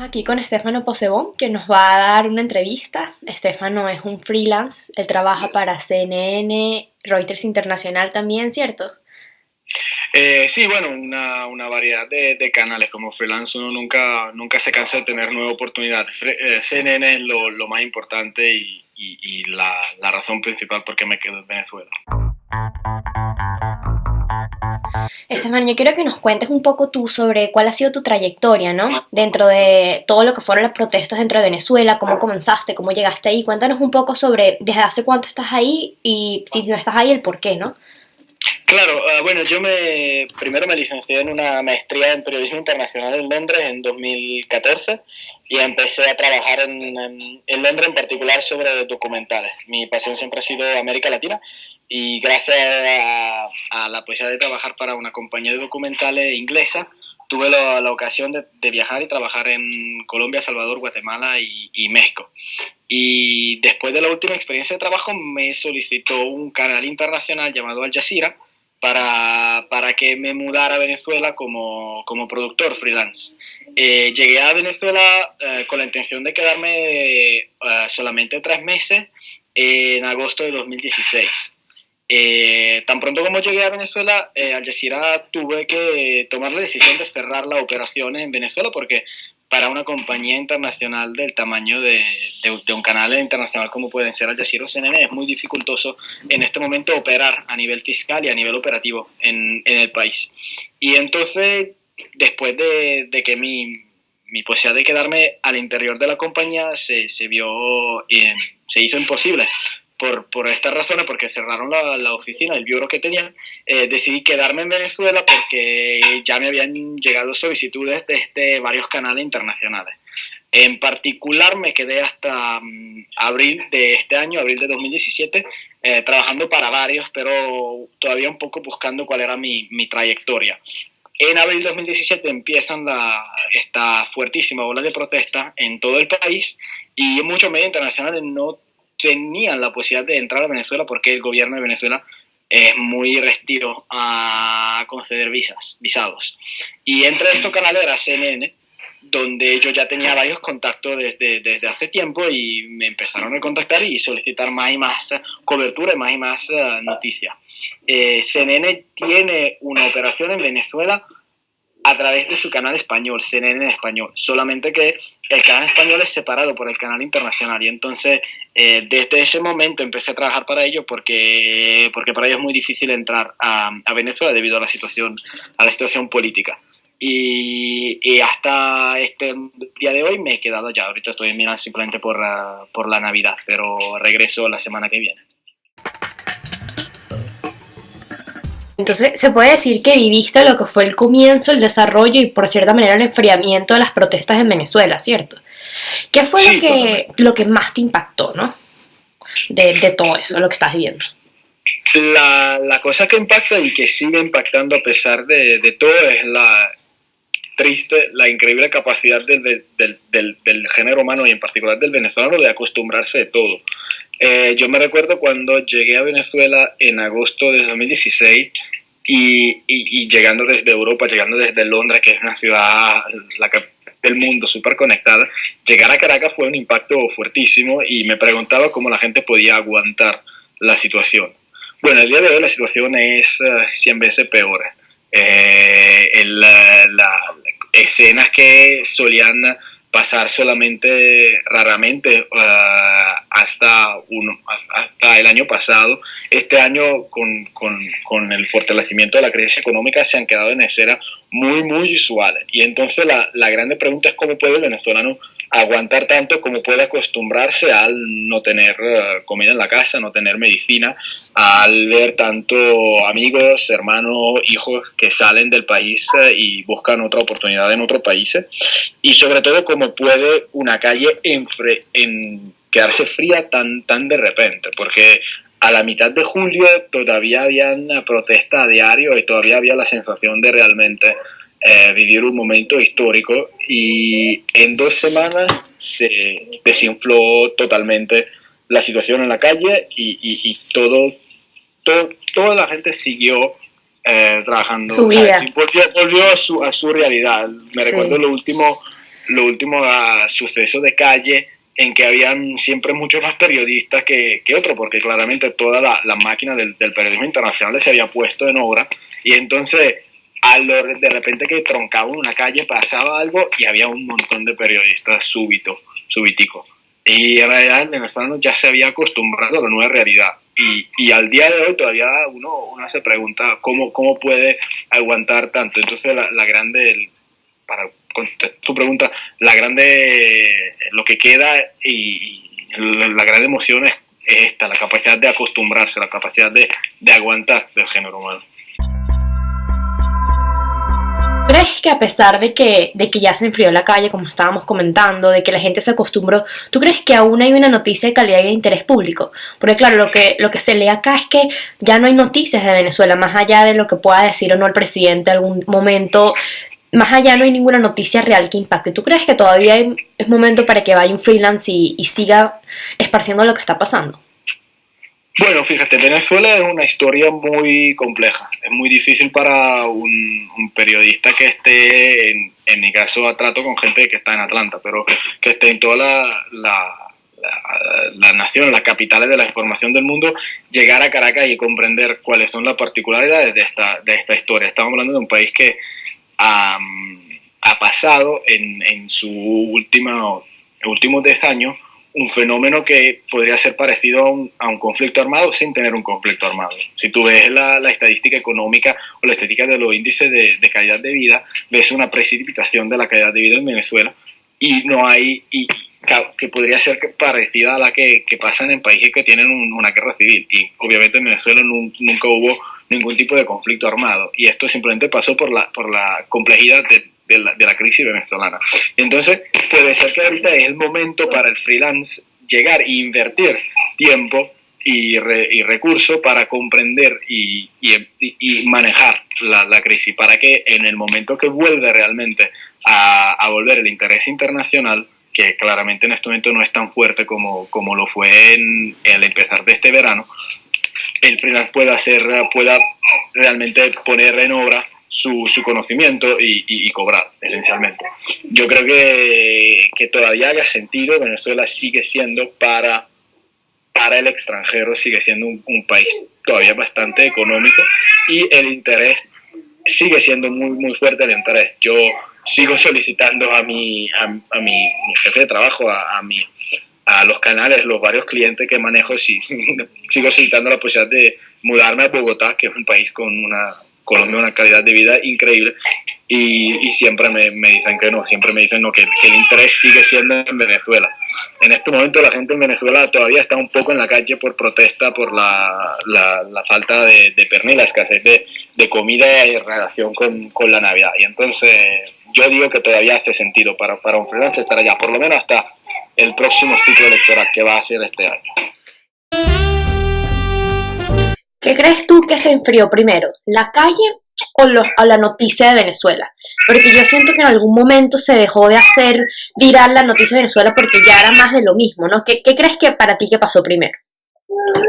aquí con Estefano Posebón, que nos va a dar una entrevista. Estefano es un freelance, él trabaja para CNN, Reuters Internacional también, ¿cierto? Sí, bueno, una variedad de canales. Como freelance uno nunca se cansa de tener nuevas oportunidades. CNN es lo más importante y la razón principal por qué me quedo en Venezuela. Estefano, yo quiero que nos cuentes un poco tú sobre cuál ha sido tu trayectoria, ¿no? Dentro de todo lo que fueron las protestas dentro de Venezuela, cómo comenzaste, cómo llegaste ahí. Cuéntanos un poco sobre desde hace cuánto estás ahí y si no estás ahí, el por qué, ¿no? Claro, bueno, primero me licencié en una maestría en periodismo internacional en Londres en 2014 y empecé a trabajar en Londres en particular sobre documentales. Mi pasión siempre ha sido América Latina y gracias a la posibilidad de trabajar para una compañía de documentales inglesa, tuve la ocasión de viajar y trabajar en Colombia, Salvador, Guatemala y México. Y después de la última experiencia de trabajo me solicitó un canal internacional llamado Al Jazeera para que me mudara a Venezuela como productor freelance. Llegué a Venezuela con la intención de quedarme solamente 3 meses en agosto de 2016. Tan pronto como llegué a Venezuela, Al Jazeera tuve que tomar la decisión de cerrar las operaciones en Venezuela porque para una compañía internacional del tamaño de un canal internacional como pueden ser Al Jazeera o CNN es muy dificultoso en este momento operar a nivel fiscal y a nivel operativo en el país. Y entonces, después de que mi posibilidad de quedarme al interior de la compañía se hizo imposible por estas razones, porque cerraron la oficina, el bureau que tenían, decidí quedarme en Venezuela porque ya me habían llegado solicitudes desde varios canales internacionales. En particular me quedé hasta abril de este año, abril de 2017, trabajando para varios, pero todavía un poco buscando cuál era mi trayectoria. En abril de 2017 empiezan esta fuertísima ola de protesta en todo el país y muchos medios internacionales no tenían la posibilidad de entrar a Venezuela porque el gobierno de Venezuela es muy restrictivo a conceder visados. Y entre estos canales era CNN, donde yo ya tenía varios contactos desde hace tiempo y me empezaron a contactar y solicitar más y más cobertura y más noticias. CNN tiene una operación en Venezuela a través de su canal español, CNN en español, solamente que el canal español es separado por el canal internacional y entonces desde ese momento empecé a trabajar para ellos porque para ellos es muy difícil entrar a Venezuela debido a la situación política. Y hasta este día de hoy me he quedado allá. Ahorita estoy en Milán simplemente por la Navidad, pero regreso la semana que viene. Entonces, se puede decir que viviste lo que fue el comienzo, el desarrollo y, por cierta manera, el enfriamiento de las protestas en Venezuela, ¿cierto? ¿Qué fue Sí, totalmente. lo que más te impactó, ¿no? De todo eso, lo que estás viendo. La cosa que impacta y que sigue impactando a pesar de todo es la increíble capacidad del género humano y en particular del venezolano de acostumbrarse de todo. Yo me recuerdo cuando llegué a Venezuela en agosto de 2016 y llegando desde Europa, llegando desde Londres, que es una ciudad del mundo súper conectada, llegar a Caracas fue un impacto fuertísimo y me preguntaba cómo la gente podía aguantar la situación. Bueno, el día de hoy la situación es 100 veces peor. Las escenas que solían pasar solamente raramente hasta el año pasado. Este año, con el fortalecimiento de la crisis económica, se han quedado en escenas muy usuales. Y entonces la grande pregunta es cómo puede el venezolano aguantar tanto, cómo puede acostumbrarse al no tener comida en la casa, no tener medicina, al ver tanto amigos, hermanos, hijos que salen del país y buscan otra oportunidad en otros países, y sobre todo cómo puede una calle quedarse fría tan de repente, porque a la mitad de julio todavía habían protestas a diario y todavía había la sensación de realmente vivir un momento histórico, y en 2 semanas se desinfló totalmente la situación en la calle y toda la gente siguió trabajando, Su o sea, vida. volvió a su realidad. Me Sí. recuerdo lo último lo último suceso de calle en que habían siempre muchos más periodistas que otros, porque claramente toda la máquina del periodismo internacional se había puesto en obra, y entonces de repente que troncaba una calle pasaba algo y había un montón de periodistas súbiticos. Y en realidad el venezolano ya se había acostumbrado a la nueva realidad. Y al día de hoy todavía uno se pregunta cómo puede aguantar tanto. Entonces la grande, para contestar tu pregunta, lo que queda y la gran emoción es esta, la capacidad de acostumbrarse, la capacidad de aguantar del género humano. ¿Crees que a pesar de que ya se enfrió la calle, como estábamos comentando, de que la gente se acostumbró, tú crees que aún hay una noticia de calidad y de interés público? Porque claro, lo que se lee acá es que ya no hay noticias de Venezuela, más allá de lo que pueda decir o no el presidente en algún momento, más allá no hay ninguna noticia real que impacte. ¿Tú crees que todavía es momento para que vaya un freelance y siga esparciendo lo que está pasando? Bueno, fíjate, Venezuela es una historia muy compleja. Es muy difícil para un periodista que esté, en mi caso, trato con gente que está en Atlanta, pero que esté en toda la nación, las capitales de la información del mundo, llegar a Caracas y comprender cuáles son las particularidades de esta historia. Estamos hablando de un país que ha pasado en su últimos 10 años un fenómeno que podría ser parecido a un conflicto armado sin tener un conflicto armado. Si tú ves la estadística económica o la estadística de los índices de calidad de vida, ves una precipitación de la calidad de vida en Venezuela y no hay, que podría ser parecida a la que pasan en países que tienen una guerra civil. Y obviamente en Venezuela nunca hubo ningún tipo de conflicto armado. Y esto simplemente pasó por la complejidad de la crisis venezolana. Entonces, puede ser que ahorita es el momento para el freelance llegar e invertir tiempo y recursos para comprender y manejar la crisis, para que en el momento que vuelve realmente a volver el interés internacional, que claramente en este momento no es tan fuerte como lo fue al empezar de este verano, el freelance pueda realmente poner en obra su conocimiento y cobrar, esencialmente. Yo creo que todavía haya sentido, Venezuela sigue siendo para el extranjero, sigue siendo un país todavía bastante económico y el interés sigue siendo muy fuerte el interés. Yo sigo solicitando a mi jefe de trabajo, a los canales, los varios clientes que manejo, sí, sigo solicitando la posibilidad de mudarme a Bogotá, que es un país con Colombia, una calidad de vida increíble, y siempre me dicen que no, siempre me dicen no, que el interés sigue siendo en Venezuela. En este momento la gente en Venezuela todavía está un poco en la calle por protesta por la falta de pernil, la escasez de comida en relación con la Navidad. Y entonces yo digo que todavía hace sentido para un freelance estar allá, por lo menos hasta el próximo ciclo electoral que va a ser este año. ¿Qué crees tú que se enfrió primero, la calle o la noticia de Venezuela? Porque yo siento que en algún momento se dejó de hacer viral la noticia de Venezuela porque ya era más de lo mismo, ¿no? ¿Qué crees que para ti que pasó primero?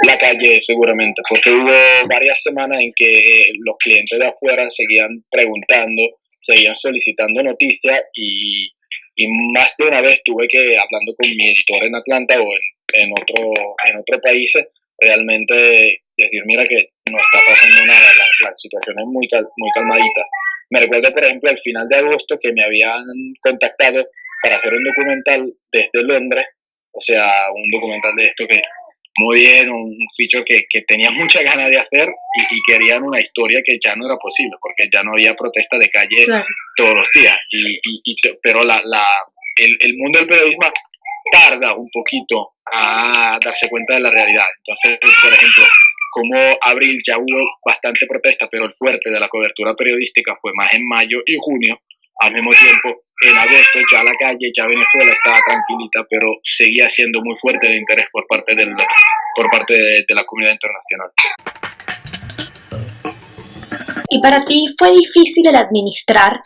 La calle seguramente, porque hubo varias semanas en que los clientes de afuera seguían preguntando, seguían solicitando noticias y más de una vez tuve que, hablando con mi editor en Atlanta o en otro país, realmente decir, mira que no está pasando nada, la situación es muy calmadita. Me recuerdo, por ejemplo, al final de agosto que me habían contactado para hacer un documental desde Londres, o sea, un documental de esto que muy bien, un feature que tenía muchas ganas de hacer y querían una historia que ya no era posible, porque ya no había protesta de calle claro. Todos los días. Pero el mundo del periodismo tarda un poquito a darse cuenta de la realidad. Entonces, por ejemplo, como abril ya hubo bastante protesta, pero el fuerte de la cobertura periodística fue más en mayo y junio. Al mismo tiempo, en agosto ya la calle, ya Venezuela estaba tranquilita, pero seguía siendo muy fuerte el interés por parte de la comunidad internacional. ¿Y para ti fue difícil el administrar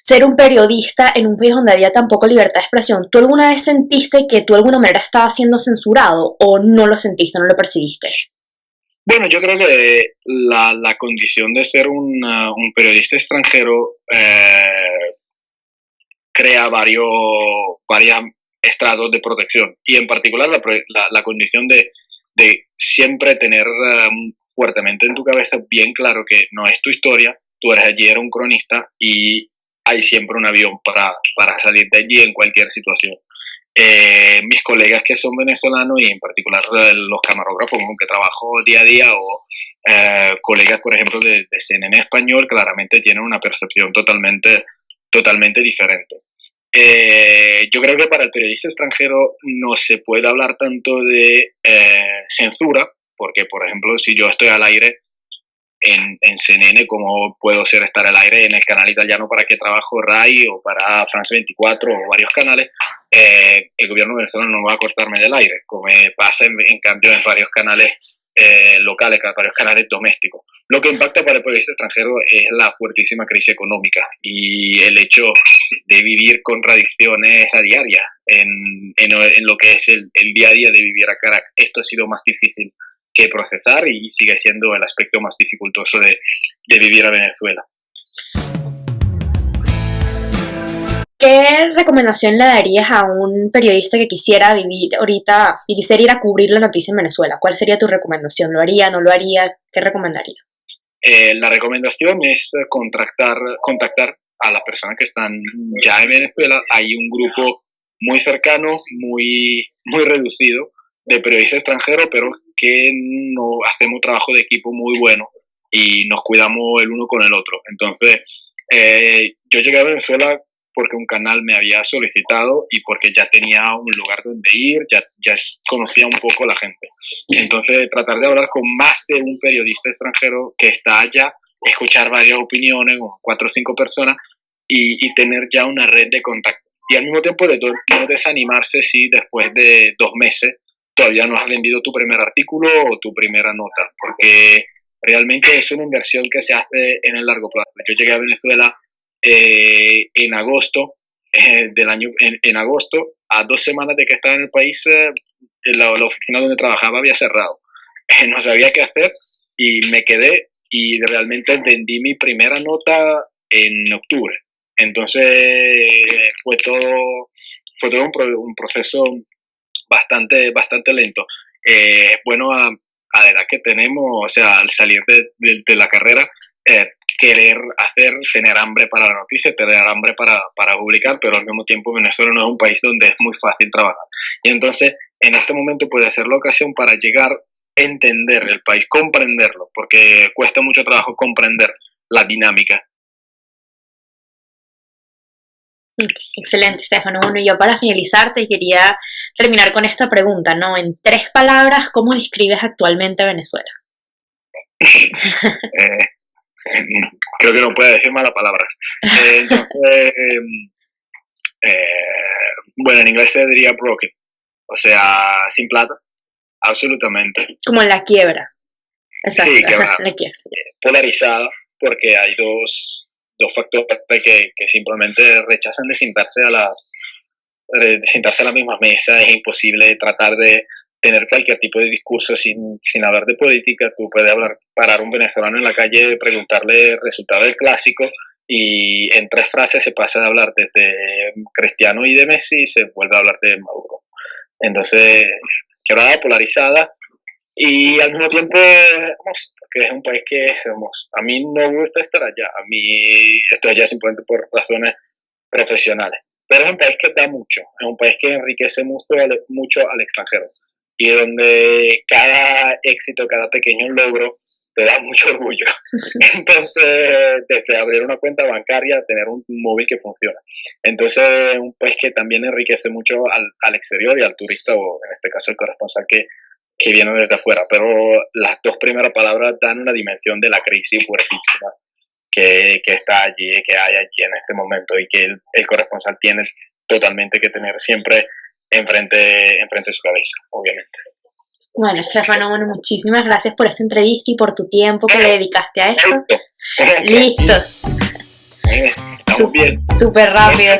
ser un periodista en un país donde había tan poca libertad de expresión? ¿Tú alguna vez sentiste que tú de alguna manera estabas siendo censurado o no lo sentiste, no lo percibiste? Bueno, yo creo que la condición de ser un periodista extranjero crea varios estratos de protección. Y en particular la condición de siempre tener fuertemente en tu cabeza bien claro que no es tu historia, tú eres allí, eres un cronista y hay siempre un avión para salir de allí en cualquier situación. Mis colegas que son venezolanos y en particular los camarógrafos con que trabajo día a día o colegas, por ejemplo, de CNN español, claramente tienen una percepción totalmente diferente. Yo creo que para el periodista extranjero no se puede hablar tanto de censura, porque, por ejemplo, si yo estoy al aire en CNN, como puedo estar al aire en el canal italiano para que trabajo, RAI, o para France 24 o varios canales, el gobierno venezolano no va a cortarme del aire, como pasa en cambio en varios canales locales, varios canales domésticos. Lo que impacta para el periodista extranjero es la fuertísima crisis económica y el hecho de vivir contradicciones a diaria en lo que es el día a día de vivir a Caracas. Esto ha sido más difícil que procesar y sigue siendo el aspecto más dificultoso de vivir a Venezuela. ¿Qué recomendación le darías a un periodista que quisiera vivir ahorita y quisiera ir a cubrir la noticia en Venezuela? ¿Cuál sería tu recomendación? ¿Lo haría, no lo haría? ¿Qué recomendaría? La recomendación es contactar a las personas que están ya en Venezuela. Hay un grupo muy cercano, muy reducido de periodistas extranjeros, pero que no hacemos trabajo de equipo muy bueno y nos cuidamos el uno con el otro. Entonces, yo llegué a Venezuela porque un canal me había solicitado y porque ya tenía un lugar donde ir, ya conocía un poco a la gente. Entonces, tratar de hablar con más de un periodista extranjero que está allá, escuchar varias opiniones, 4 o 5 personas, y tener ya una red de contacto. Y al mismo tiempo no desanimarse si después de 2 meses todavía no has vendido tu primer artículo o tu primera nota, porque realmente es una inversión que se hace en el largo plazo. Yo llegué a Venezuela en agosto del año, en agosto, a 2 semanas de que estaba en el país, la oficina donde trabajaba había cerrado. No sabía qué hacer y me quedé y realmente vendí mi primera nota en octubre. Entonces fue todo un proceso bastante lento. Bueno, a la edad que tenemos, o sea, al salir de la carrera, querer tener hambre para la noticia, tener hambre para publicar, pero al mismo tiempo Venezuela no es un país donde es muy fácil trabajar. Y entonces, en este momento puede ser la ocasión para llegar a entender el país, comprenderlo, porque cuesta mucho trabajo comprender la dinámica. Excelente, Stefano. Bueno, y yo para finalizar te quería terminar con esta pregunta, ¿no? En 3 palabras, ¿cómo describes actualmente Venezuela? Creo que no puedo decir malas palabras. Entonces, bueno, en inglés se diría broken, o sea, sin plata, absolutamente. Como en la quiebra. Exacto, sí, quebrada, la quiebra. Polarizada, porque hay dos factores que simplemente rechazan de sentarse a la misma mesa. Es imposible tratar de tener cualquier tipo de discurso sin hablar de política. Tú puedes parar a un venezolano en la calle, preguntarle el resultado del clásico y en 3 frases se pasa de hablar desde Cristiano y de Messi y se vuelve a hablar de Maduro. Entonces, quebrada, polarizada y al mismo tiempo porque es un país que a mí no me gusta estar allá, a mí estoy allá simplemente por razones profesionales, pero es un país que da mucho, es un país que enriquece mucho al extranjero y donde cada éxito, cada pequeño logro te da mucho orgullo. Entonces, desde abrir una cuenta bancaria a tener un móvil que funciona. Entonces, es un país que también enriquece mucho al exterior y al turista, o en este caso el corresponsal que viene desde afuera. Pero las 2 primeras palabras dan una dimensión de la crisis fuertísima que está allí, que hay allí en este momento y que el corresponsal tiene totalmente que tener siempre enfrente de su cabeza, obviamente. Bueno, Stefano, muchísimas gracias por esta entrevista y por tu tiempo que le dedicaste a esto. Listo. Estamos bien. Súper rápido.